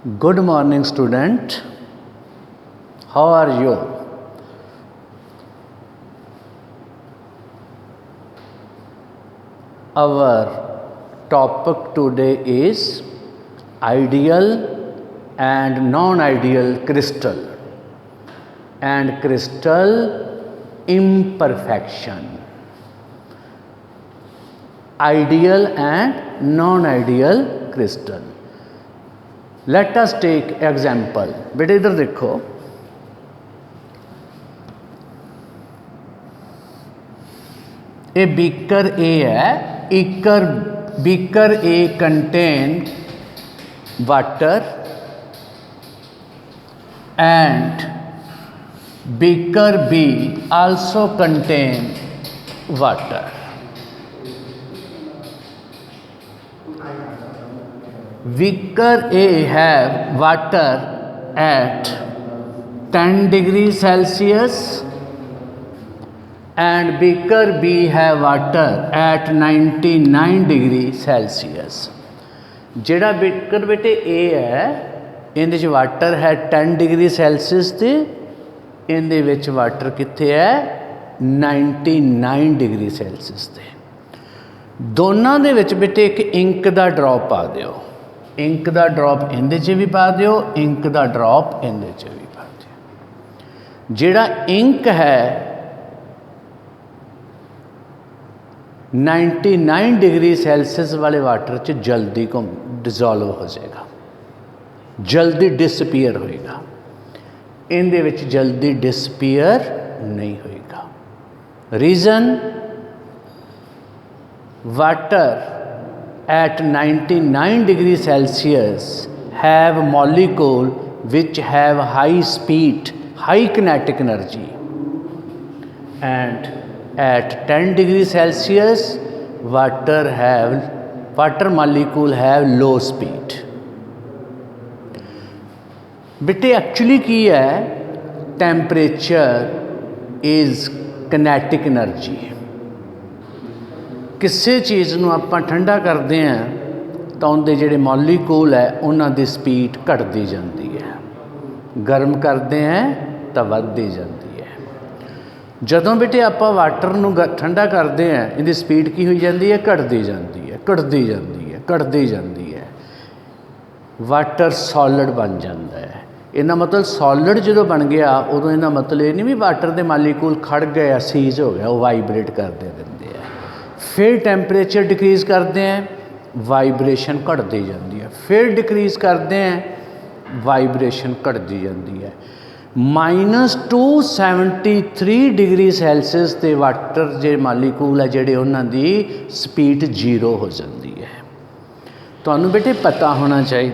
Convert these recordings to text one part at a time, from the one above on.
Good morning, student. How are you? Our topic today is ideal and non-ideal crystal and crystal imperfection. Ideal and non-ideal crystal. Let us take example. बेटे इधर देखो, ये beaker A है, beaker A contain water and beaker B also contain water. Beaker A have water at 10 degrees Celsius and beaker B have water at 99 degrees Celsius. जेड़ा beaker बेटे A है, इहदे च वाटर है 10 डिग्री सैल्सियस ते इहदे which water कित्थे है 99 डिग्री सैल्सियस ते। दोनों दे विच बेटे एक इंक दा ड्रॉप पा दिओ, इंक दा ड्रॉप इहदे च भी पा दिओ, इंक दा ड्रॉप इहदे च भी पा दिओ। जेड़ा इंक है 99 डिग्री सैल्सियस वाले वाटर च जल्दी डिजोल्व हो जाएगा, जल्दी डिसपीयर होएगा, इहदे विच जल्दी डिसपीयर नहीं होएगा। Reason, water at 99 degree Celsius have molecule which have high speed, high kinetic energy, and at 10 degree Celsius water molecule have low speed. बेटे एक्चुअली की है, टैंपरेचर इज़ किनेटिक एनर्जी। किसी चीज़ नूं आपां ठंडा करते हैं तो उनके जिहड़े मॉलीक्यूल है उन्हां दी स्पीड घटती जाती है, गर्म करते हैं तो वधदी जाती है। जदों बेटे आपां वाटर नूं ठंडा करते हैं इहदी स्पीड की होई जाती है, घटती जाती है, घटती जाती है, घटती जाती है। वाटर सॉलिड बन जाता है। इहदा मतलब सॉलिड जो बन गया उदों इहदा मतलब ये नहीं भी वाटर के मालीकूल खड़ गए, सीज हो गया, वो वाइब्रेट करते रहते हैं। फिर टैंपरेचर डिक्रीज़ करते हैं, वाइब्रेशन घटती जाती है, फिर डिक्रीज़ करते हैं, वाइब्रेशन घटती जाती है। -273 डिग्री सैल्सियस के वाटर जे मालीकूल है जिहड़े उन्हां दी स्पीड 0 हो जाती है। तुहानूं बेटे पता होना चाहिए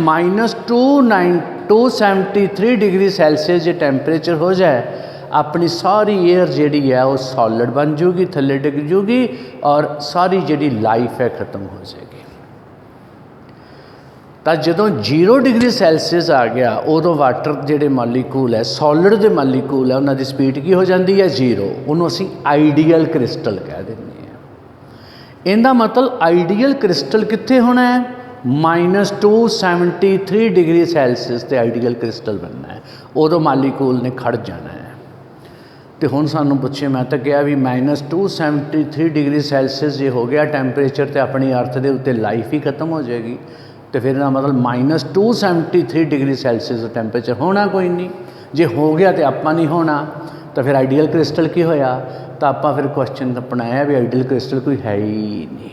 -273 डिग्री सैल्सियस जो टैंपरेचर हो जाए, अपनी सारी एयर जिहड़ी है वो सॉलिड बन जूगी, थल्ले डिग जूगी और सारी जिहड़ी लाइफ है ख़त्म हो जाएगी। तो जदों 0 डिग्री सैल्सियस आ गया उदों वाटर जिहड़े मालीकूल है, सॉलिड के मालीकूल है, उन्हां दी स्पीड की हो जाती है 0। उन्होंने असीं आइडियल क्रिस्टल कह दिंदे हैं। इहदा मतलब आइडियल क्रिस्टल कित्थे होना है, -273 डिग्री सैल्सियस ते आइडियल क्रिस्टल बनना है, उदों मालीकूल ने खड़ जाना है। तो हुण सानूं पुछे, मैं तो कहा भी -273 डिग्री सैल्सियस जो हो गया टैंपरेचर तो अपनी अर्थ के उत्ते लाइफ ही खत्म हो जाएगी। तो फिर ना मतलब -273 डिग्री सैल्सियस टैंपरेचर होना कोई नहीं, जो हो गया तो आपां नहीं होना। तो फिर आइडियल क्रिस्टल की होया, तो आपां फिर क्वेश्चन अपनाया भी आइडियल क्रिस्टल कोई है ही नहीं।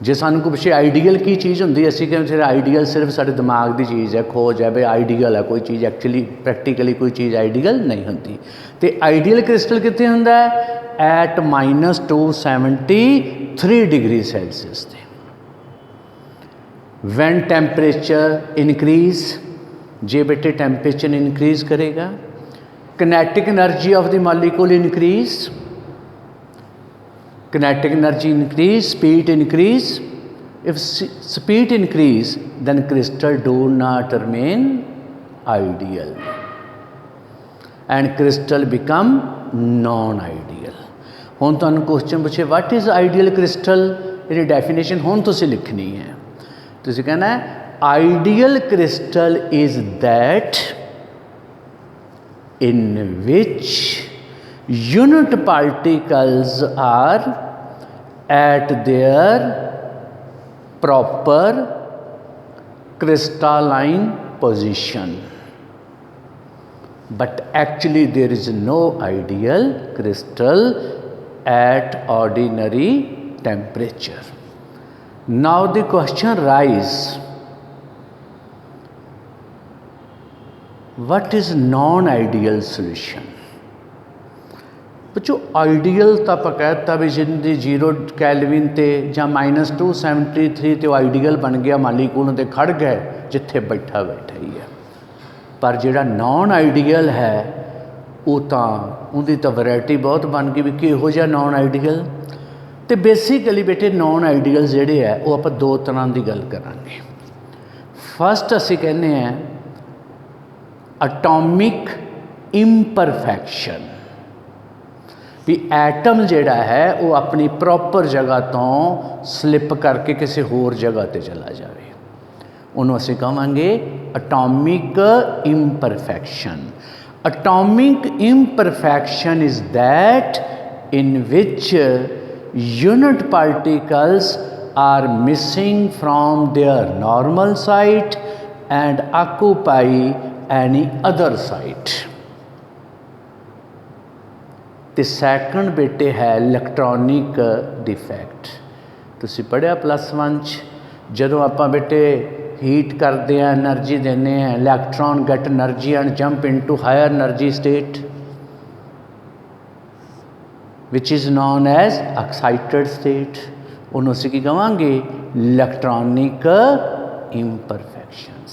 जे सानूं कोई पिछे आइडियल की चीज़ होंदी, असीं कहते फिर आइडियल सिर्फ साडे दिमाग की चीज़ है, खोज है भी आइडियल है कोई चीज़, एक्चुअली प्रैक्टिकली कोई चीज़ आइडियल नहीं होंदी। तो आइडियल क्रिस्टल कित्थे हुंदा है, एट -273 डिग्री सैल्सियस ते। वैन टैंपरेचर इनक्रीज, जे बेटे टैंपरेचर इनक्रीज करेगा, kinetic energy of the molecule increase, kinetic energy increase, speed increase. If speed increase, then crystal do not remain ideal and crystal become non-ideal. हुण तुहानूं question पूछे what is ideal crystal, ये definition हुण तुसीं लिखनी है। तुसीं कहना है ideal crystal is that in which unit particles are at their proper crystalline position. But actually there is no ideal crystal at ordinary temperature. Now the question arises, what is non-ideal solution? बच्चों ideal तो आप कहता भी जिंदी 0 kelvin ते ਜਾਂ -273 ਤੇ ਉਹ ਆइडियल बन गया मालिकूल ते खड़ गए जिथे बैठा बैठा ही है। पर जिहड़ा नॉन आइडियल है वो तो उनकी तो वैरायटी बहुत बन गई भी किहो जिहा नॉन आइडियल। तो बेसिकली बेटे नॉन आइडियल जिहड़े है वो आप दो तरह की गल करांगे। फस्ट असीं कहने हैं अटोमिक इंपरफेक्शन, भी एटम जिहड़ा है वो अपनी प्रॉपर जगह तो स्लिप करके किसी होर जगह ते चला जाए, उन्होंने असीं कहांगे atomic imperfection. Atomic imperfection is that in which unit particles are missing from their normal site and occupy any other site. The second बेटे है इलैक्ट्रॉनिक डिफैक्ट। तुसीं पढ़िया +1 जदों आपां बेटे हीट करते हैं एनर्जी देने हैं, electron get energy and jump into higher energy state which is known as excited state, उन्होंने असीं की कहांगे electronic imperfections.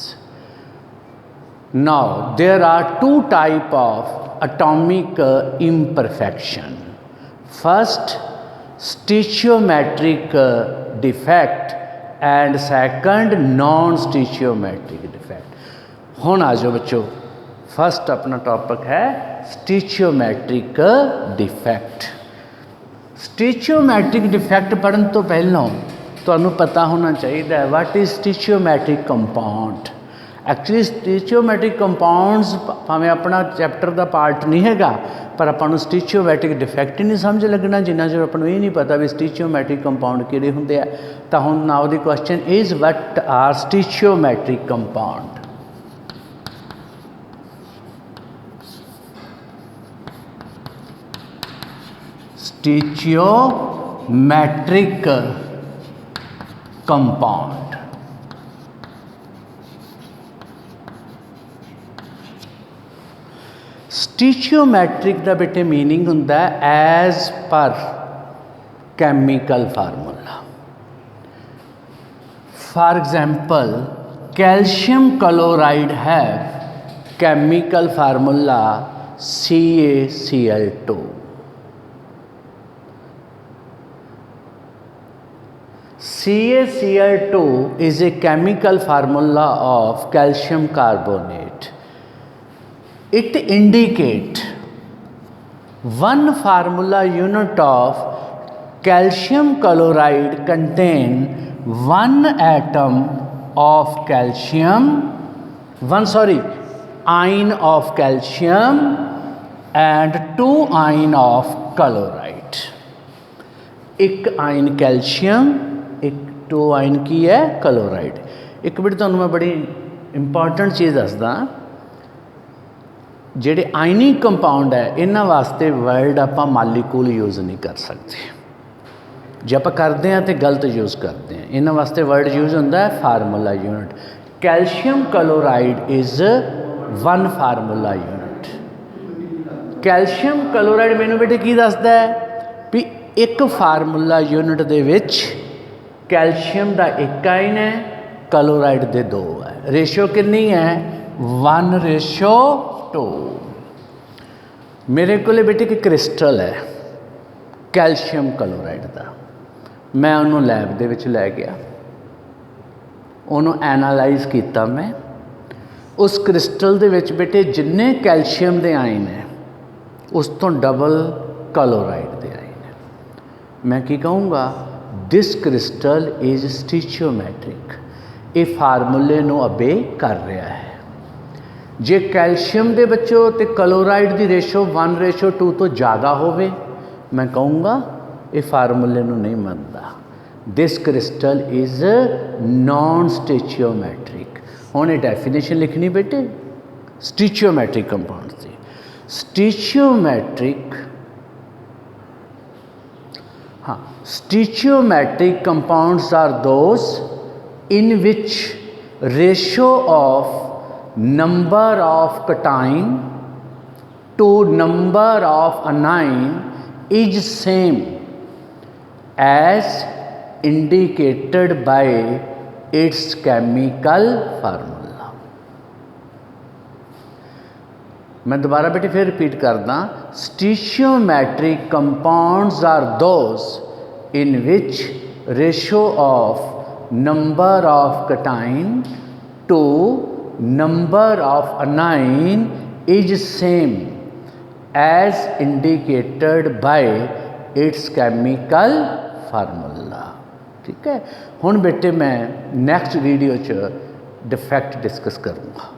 Now there are two type of atomic imperfection. First stoichiometric defect and second non-stoichiometric defect. हुण आ जाओ बच्चों, first अपना topic है stoichiometric defect. स्टिचियोमैट्रिक defect पढ़न तो पहलों तुहानूं पता होना चाहिए what is stoichiometric compound. Actually stoichiometric compounds भावें अपना चैप्टर का पार्ट नहीं हैगा, पर आपां नूं स्टिचियोमैट्रिक डिफैक्ट ही नहीं समझ लगना जिन्ना चਿਰ आपां नूं ये नहीं पता भी स्टिचियोमैट्रिक कंपाउंड किहड़े हुंदे आ। तां हुण now the question is what are stoichiometric compound. Stoichiometric compound stoichiometric का बेटे मीनिंग हुंदा है as per chemical formula. For example calcium chloride have chemical formula CaCl2। CaCl2 is a chemical formula of calcium carbonate. It indicates one formula unit of calcium chloride contain one atom of calcium, ion of calcium and 2 ion of chloride. एक ion calcium, एक 2 ion की है chloride. एक minute तुहानूं मैं बड़ी important चीज़ दसदा, जिहड़े आयनिक कंपाउंड है इन्हां वास्ते वर्ड आपां मालीकूल यूज़ नहीं कर सकते। जे आपां करते हैं तो गलत यूज़ करते हैं। इन्हां वास्ते वर्ड यूज़ होंदा है formula unit. Calcium chloride is 1 formula unit. Calcium chloride मैनूं बेटे की दसदा है भी एक फार्मूला यूनिट दे विच कैल्शियम का 1 आयन है, क्लोराइड के 2 है। रेशो कितनी है 1:2। मेरे को बेटे एक क्रिस्टल है कैल्शियम क्लोराइड का, मैं उन्होंने लैब दे विच लै गया, उन्होंने एनालाइज किया। मैं उस क्रिस्टल दे विच बेटे जिन्ने कैल्शियम के आयन है उस तो डबल क्लोराइड के आयन है। मैं की कहूँगा दिस क्रिस्टल इज स्टिचियोमैट्रिक। ये फार्मूले ਨੂੰ ਅਬੇ कर रहा है। जे कैल्शियम के बच्चों तो क्लोराइड की रेशो 1:2 तो ज़्यादा होवे, मैं कहूँगा ये फार्मूले ਨੂੰ नहीं मनता। This crystal is non stoichiometric. हुण ये डेफिनेशन लिखनी बेटे स्टिचियोमैट्रिक कंपाउंड की। स्टिचियोमैट्रिक, हाँ, stoichiometric compounds are those in which ratio of number of cation to number of anion is same as indicated by its chemical formula। मैं दोबारा बेटे फिर रिपीट करदा, stoichiometric compounds are those in which ratio of number of cation to number of anion is same as indicated by its chemical formula। ठीक है। हुण बेटे मैं नैक्सट वीडियो च डिफेक्ट डिस्कस करूँगा।